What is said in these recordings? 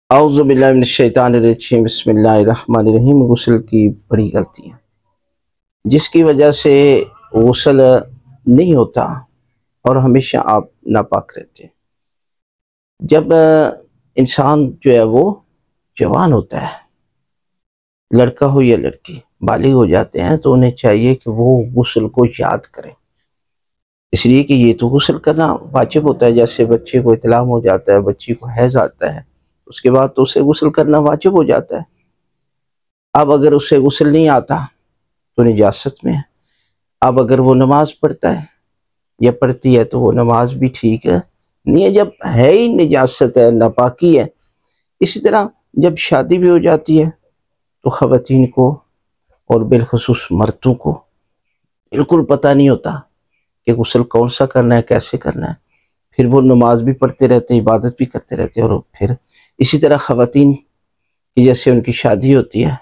اعوذ باللہ من الشیطان الرجیم، بسم اللہ الرحمن الرحیم۔ غسل کی بڑی غلطی ہے جس کی وجہ سے غسل نہیں ہوتا اور ہمیشہ آپ ناپاک رہتے ہیں۔ جب انسان جو ہے وہ جوان ہوتا ہے، لڑکا ہو یا لڑکی، بالغ ہو جاتے ہیں تو انہیں چاہیے کہ وہ غسل کو یاد کریں، اس لیے کہ یہ تو غسل کرنا واجب ہوتا ہے۔ جیسے بچے کو احتلام ہو جاتا ہے، بچی کو حیض آتا ہے، اس کے بعد تو اسے غسل کرنا واجب ہو جاتا ہے۔ اب اگر اسے غسل نہیں آتا تو نجاست میں ہے۔ اب اگر وہ نماز پڑھتا ہے یا پڑھتی ہے تو وہ نماز بھی ٹھیک ہے نہیں ہے، جب ہے ہی نجاست ہے، ناپاکی ہے۔ اسی طرح جب شادی بھی ہو جاتی ہے تو خواتین کو اور بالخصوص مردوں کو بالکل پتہ نہیں ہوتا کہ غسل کون سا کرنا ہے، کیسے کرنا ہے۔ پھر وہ نماز بھی پڑھتے رہتے ہیں، عبادت بھی کرتے رہتے ہیں، اور پھر اسی طرح خواتین کی جیسے ان کی شادی ہوتی ہے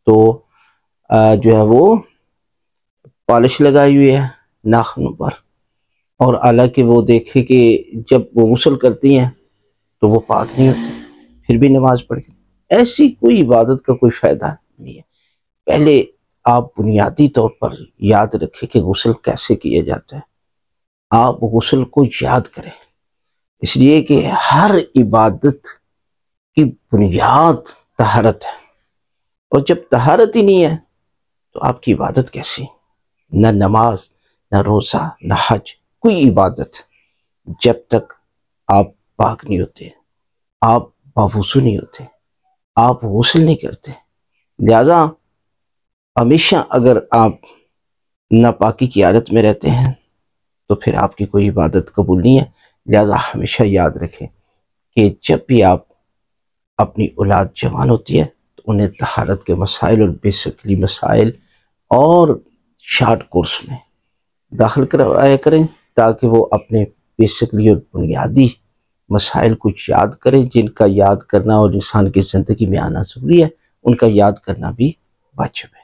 تو جو ہے وہ پالش لگائی ہوئی ہے ناخنوں پر، اور حالانکہ وہ دیکھے کہ جب وہ غسل کرتی ہیں تو وہ پاک نہیں ہوتی، پھر بھی نماز پڑھتی۔ ایسی کوئی عبادت کا کوئی فائدہ نہیں ہے۔ پہلے آپ بنیادی طور پر یاد رکھیں کہ غسل کیسے کیا جاتا ہے، آپ غسل کو یاد کریں، اس لیے کہ ہر عبادت کی بنیاد طہارت ہے، اور جب طہارت ہی نہیں ہے تو آپ کی عبادت کیسی؟ نہ نماز، نہ روزہ، نہ حج، کوئی عبادت جب تک آپ پاک نہیں ہوتے، آپ باوضو نہیں ہوتے، آپ غسل نہیں کرتے۔ لہذا ہمیشہ اگر آپ ناپاکی کی حالت میں رہتے ہیں تو پھر آپ کی کوئی عبادت قبول نہیں ہے۔ لہذا ہمیشہ یاد رکھیں کہ جب بھی آپ اپنی اولاد جوان ہوتی ہے تو انہیں طہارت کے مسائل اور بیسکلی مسائل اور شارٹ کورس میں داخل کروایا کریں، تاکہ وہ اپنے بیسکلی اور بنیادی مسائل کو یاد کریں، جن کا یاد کرنا اور انسان کی زندگی میں آنا ضروری ہے، ان کا یاد کرنا بھی واجب ہے۔